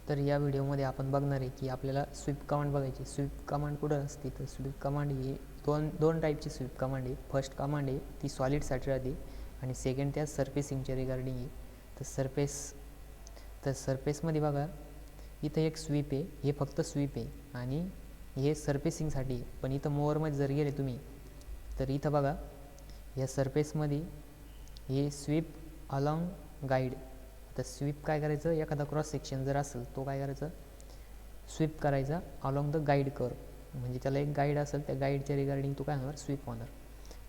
तर या व्हिडिओमध्ये आपण बघणार आहे की आपल्याला स्वीप कमांड बघायची. स्वीप कमांड कुठं असते तर स्वीप कमांड ही दोन टाईपची स्वीप कमांड आहे. फर्स्ट कमांड आहे ती सॉलिडसाठी राहते आणि सेकंड त्या सरफेसिंगच्या रिगार्डिंग आहे. तर सरफेसमध्ये बघा इथं एक स्वीप आहे, हे फक्त स्वीप आहे आणि हे सरफेसिंगसाठी आहे. पण इथं मोअरमध्ये जर गेले तुम्ही तर इथं बघा या सरफेसमध्ये हे स्वीप अलॉंग गाईड. तर स्वीप काय करायचं, एखादा क्रॉस सेक्शन जर असेल तो काय करायचा, स्वीप करायचा अलॉंग द गाईड कर्व. म्हणजे त्याला एक गाईड असेल, त्या गाईडच्या रिगार्डिंग तो काय होणार, स्वीप होणार.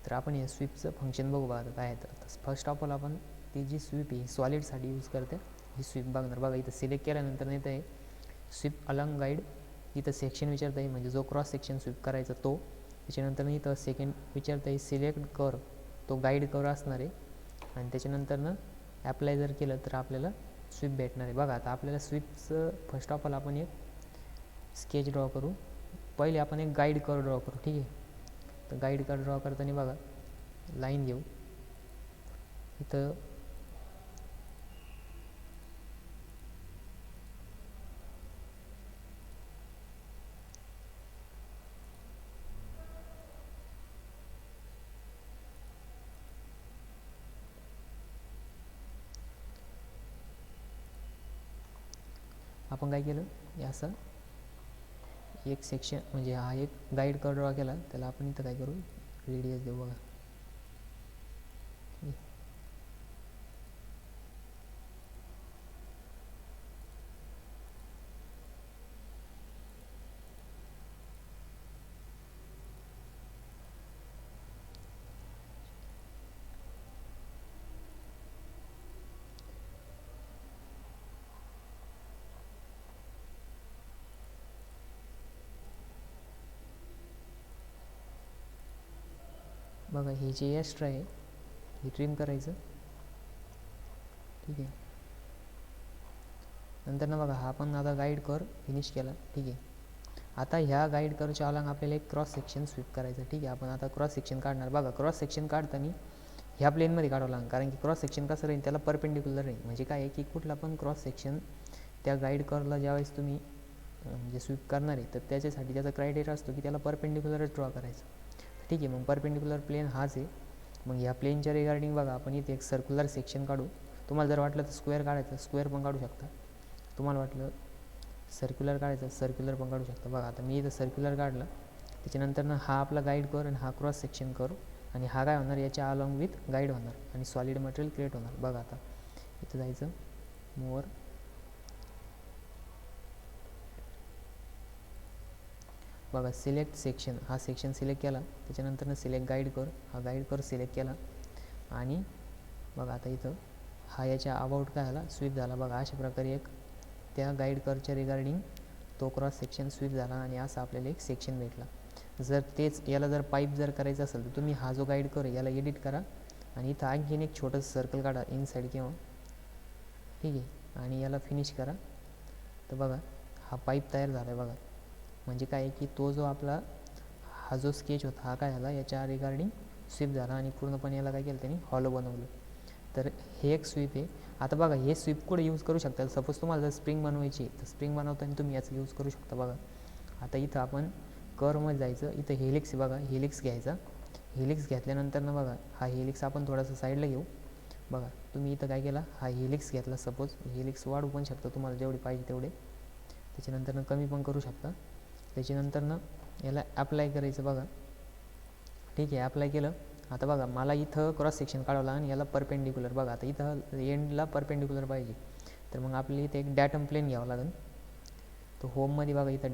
तर आपण हे स्वीपचं फंक्शन बघू बघा काय आहे. तर फर्स्ट ऑफ ऑल आपण ती जी स्वीप आहे सॉलिडसाठी यूज करते ही स्वीप बघणार. बघा इथं सिलेक्ट केल्यानंतर नाही तर स्वीप अलॉंग गाईड, इथं सेक्शन विचारत आहे म्हणजे जो क्रॉस सेक्शन स्वीप करायचा तो. त्याच्यानंतर इथं सेकंड विचारत आहे सिलेक्ट कर्व, तो गाईड कर्व असणार आहे. आणि त्याच्यानंतरनं ॲप्लाय जर केलं तर आपल्याला स्वीप भेटणार आहे. बघा आता आपल्याला स्वीपचं फर्स्ट ऑफ ऑल आपण एक स्केच ड्रॉ करू. पहिले आपण एक गाईड कर्व ड्रॉ करू, ठीक आहे. तर गाईड कर्व ड्रॉ करताना बघा लाईन घेऊ. इथं आपण काय केलं, हे असं एक सेक्शन म्हणजे हा एक गाईड कर्व ड्रॉ केला, त्याला आपण इथं काय करू, रेडियस देऊ. बघा बघा हे जे एक्स्ट्रा आहे हे ट्रिम करायचं, ठीक आहे. नंतर ना बघा हा आपण आता गाईड कर्व फिनिश केला, ठीक आहे. आता ह्या गाईड कर्वच्या अलॉंग आपल्याला एक क्रॉस सेक्शन स्वीप करायचं, ठीक आहे. आपण आता क्रॉस सेक्शन काढणार. बघा क्रॉस सेक्शन काढताना ह्या प्लेनमध्ये काढावं लागेल, कारण की क्रॉस सेक्शन कसं राहील, त्याला परपेंडिक्युलर राहील. म्हणजे काय आहे की कुठला पण क्रॉस सेक्शन त्या गाईड कर्वला ज्यावेळेस तुम्ही म्हणजे स्वीप करणार आहे तर त्याच्यासाठी त्याचा क्रायटेरिया असतो की त्याला परपेंडिक्युलरच ड्रॉ करायचं, ठीक आहे. मग परपेंडिक्युलर प्लेन हाच आहे. मग ह्या प्लेनच्या रिगार्डिंग बघा आपण इथे एक सर्क्युलर सेक्शन काढू. तुम्हाला जर वाटलं तर स्क्वेअर काढायचं, स्क्वेअर पण काढू शकता. तुम्हाला वाटलं सर्क्युलर काढायचं, सर्क्युलर पण काढू शकता. बघा आता मी इथं सर्क्युलर काढलं. त्याच्यानंतर हा आपला गाईड कर्व आणि हा क्रॉस सेक्शन कर्व आणि हा काय होणार, याच्या अलॉंग विथ गाईड होणार आणि सॉलिड मटेरियल क्रिएट होणार. बघा आता इथं जायचं, मोर, बघा सिलेक्ट सेक्शन, हा सेक्शन सिलेक्ट केला. त्याच्यानंतर सिलेक्ट गाईड कर्व, हा गाईड कर्व सिलेक्ट केला आणि बघा आता इथं हा याच्या अबाउट काय झाला, स्वीप झाला. बघा अशा प्रकारे एक त्या गाईड कर्वच्या रिगार्डिंग तो क्रॉस सेक्शन स्वीप झाला आणि असा आपल्याला एक सेक्शन भेटला. जर तेच याला जर पाईप जर करायचं असेल तर तुम्ही हा जो गाईड कर्व याला एडिट करा आणि इथं आणखीन एक छोटंसं सर्कल काढा इनसाईड किंवा, ठीक आहे, आणि याला फिनिश करा. तर बघा हा पाईप तयार झाला आहे. बघा म्हणजे काय आहे की तो जो आपला हा जो स्केच होता हा काय झाला, याच्या रिगार्डिंग स्वीप झाला आणि पूर्णपणे याला काय केलं त्यांनी, हॉलो बनवलं. तर हे एक स्वीप आहे. आता बघा हे स्वीप कुठे यूज करू शकता, सपोज तुम्हाला जर स्प्रिंग बनवायची तर स्प्रिंग बनवताना तुम्ही याचं यूज करू शकता. बघा आता इथं आपण कर्वमध्ये जायचं, इथं हेलिक्स बघा, हेलिक्स घ्यायचा. हेलिक्स घेतल्यानंतर ना बघा हा हेलिक्स आपण थोडासा साईडला घेऊ. बघा तुम्ही इथं काय केला, हा हेलिक्स घेतला. सपोज हेलिक्स वाढवू पण शकता तुम्हाला जेवढे पाहिजे तेवढे, त्याच्यानंतर कमी पण करू शकता. त्याच्यानंतर याला अप्लाय करायचं. बघा ठीक आहे, अप्लाय केलं. आता बघा मला इथं क्रॉस सेक्शन काढवला आणि याला परपेंडिक्युलर, बघा आता इथं एंडला परपेंडिक्युलर पाहिजे. तर मग आपल्याला इथे एक डॅटम प्लेन घ्यावं लागेल. तर होममध्ये बघा इथं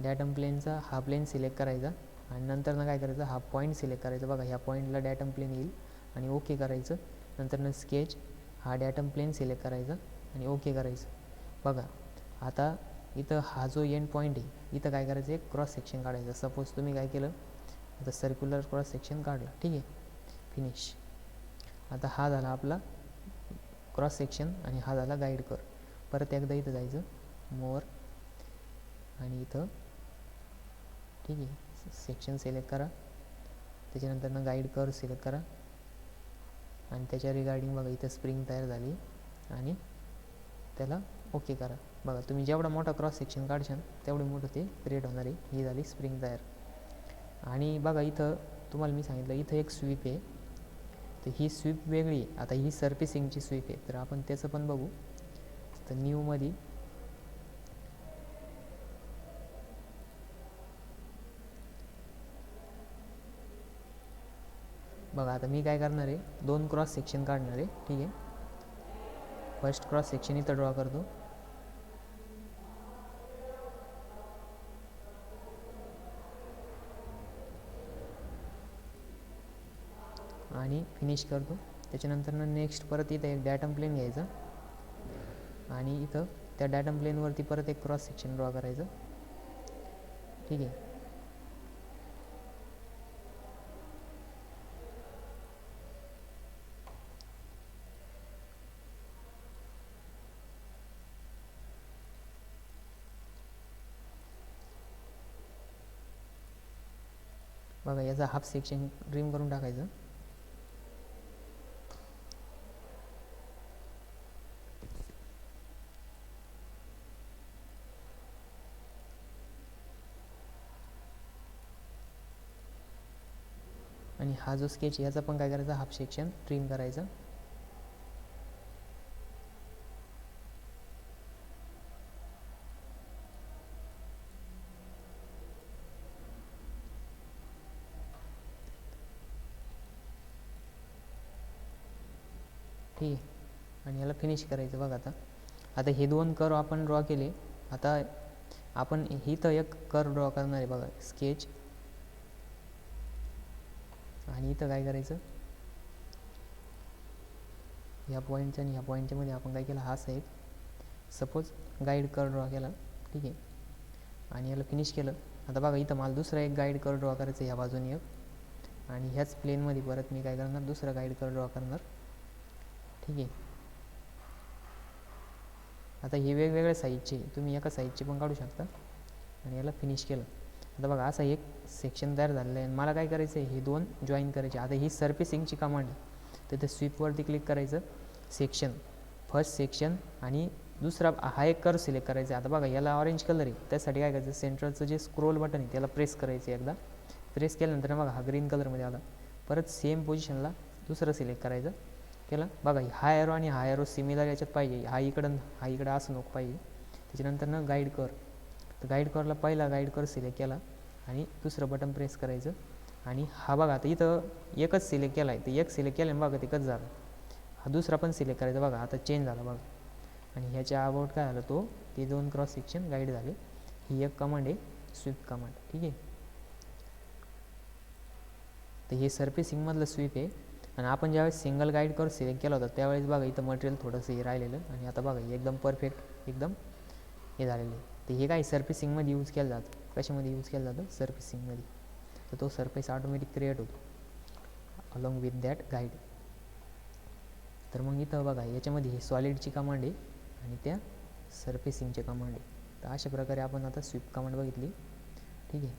डॅटम प्लेनचा हा प्लेन सिलेक्ट करायचा आणि नंतर काय करायचं, हा पॉईंट सिलेक्ट करायचा. बघा ह्या पॉईंटला डॅटम प्लेन येईल आणि ओके करायचं. नंतर स्केच, हा डॅटम प्लेन सिलेक्ट करायचा आणि ओके करायचं. बघा आता इथं हा जो एंड पॉईंट आहे इथं काय करायचं, एक क्रॉस सेक्शन काढायचं. सपोज तुम्ही काय केलं, आता सर्क्युलर क्रॉस सेक्शन काढला, ठीक आहे, फिनिश. आता हा झाला आपला क्रॉस सेक्शन आणि हा झाला गाईड कर्व. परत एकदा इथं जायचं, मोर, आणि इथं ठीक आहे सेक्शन सिलेक्ट करा. त्याच्यानंतर गाईड कर्व सिलेक्ट करा आणि त्याच्या रिगार्डिंग बघा इथं स्प्रिंग तयार झाली आणि त्याला ओके करा. बघा तुम्ही जेवढा मोठा क्रॉस सेक्शन काढशाल तेवढं मोठं ते क्रिएट होणार आहे. ही झाली स्प्रिंग तयार. आणि बघा इथं तुम्हाला मी सांगितलं इथं एक स्वीप आहे, तर ही स्वीप वेगळी. आता ही सर्फेसिंगची स्वीप आहे, तर आपण त्याचं पण बघू. तर न्यूमध्ये बघा आता मी काय करणार आहे, 2 क्रॉस सेक्शन काढणार आहे. ठीक आहे, फर्स्ट क्रॉस सेक्शन इथं ड्रॉ करतो आणि फिनिश करतो. त्याच्यानंतर नेक्स्ट परत इथं एक डायटम प्लेन घ्यायचं आणि इथं त्या डायटम प्लेनवरती परत एक क्रॉस सेक्शन ड्रॉ करायचं. ठीक आहे, बघा याचा हाफ सेक्शन ड्रीम करून टाकायचं. आणि हा जो स्केच याचा पण काय करायचा, हाफ सेक्शन ट्रिम करायचा. ठीक आहे, आणि याला फिनिश करायचं. बघा आता हे 2 कर्व आपण ड्रॉ केले. आता आपण इथं एक कर्व ड्रॉ करणार आहे. बघा स्केच, आणि इथं काय करायचं, ह्या पॉईंटच्या आणि ह्या पॉईंटच्या मध्ये आपण काय केलं, हा एक सपोज गाईड कर्व ड्रॉ केला. ठीक आहे, आणि याला फिनिश केलं. आता बघा इथं मला दुसरा एक गाईड कर्व ड्रॉ करायचं ह्या बाजूने एक, आणि ह्याच प्लेनमध्ये परत मी काय करणार, दुसरा गाईड कर्व ड्रॉ करणार. ठीक आहे, आता हे वेगवेगळ्या साईजचे, तुम्ही एका साईजचे पण काढू शकता. आणि याला फिनिश केलं. आता बघा असा एक सेक्शन तयार झालेलं आहे. मला काय करायचं आहे, हे 2 जॉईन करायचे. आता ही सर्फेसिंगची कमांड आहे, तर ते स्वीपवरती क्लिक करायचं, सेक्शन, फर्स्ट सेक्शन, आणि दुसरा हा एक कर्व सिलेक्ट करायचा. आता बघा याला ऑरेंज कलर आहे, त्यासाठी काय करायचं, सेंट्रलचं जे स्क्रोल बटन आहे त्याला प्रेस करायचं. एकदा प्रेस केल्यानंतर बघा हा ग्रीन कलरमध्ये आला. परत सेम पोझिशनला दुसरं सिलेक्ट करायचं. केलं, बघा हा एरो आणि हा एरो सिमिलर याच्यात पाहिजे, हा इकडं असं नको पाहिजे. त्याच्यानंतर गाईड कर, तर गाईड करला पहिला गाईड कर सिलेक्ट केला आणि दुसरं बटन प्रेस करायचं. आणि हा बघा आता इथं एकच सिलेक्ट केला आहे, तर एक सिलेक्ट केलं बघा ते कसं झालं. हा दुसरा पण सिलेक्ट करायचा. बघा आता चेंज झाला बघा. आणि ह्याच्या अबाउट काय झालं, ते 2 क्रॉस सेक्शन गाईड झाले. ही एक कमांड आहे, स्वीप कमांड. ठीक आहे, तर हे सर्फेसिंगमधलं स्वीप आहे. आणि आपण ज्यावेळेस सिंगल गाईड कर सिलेक्ट केला होता त्यावेळेस बघा इथं मटेरियल थोडंसं हे राहिलेलं, आणि आता बघा एकदम परफेक्ट एकदम हे झालेलं आहे. तर हे काय सर्फेसिंगमध्ये यूज केलं जातं. कशामध्ये यूज केलं जातं, सर्फेसिंगमध्ये. तर तो सर्फेस ऑटोमॅटिक क्रिएट होतो अलॉंग विथ दॅट गाईड. तर मग इथं बघा याच्यामध्ये ही सॉलिडची कमांड आहे आणि त्या सर्फेसिंगची कमांड आहे. तर अशा प्रकारे आपण आता स्वीप कमांड बघितली. ठीक आहे.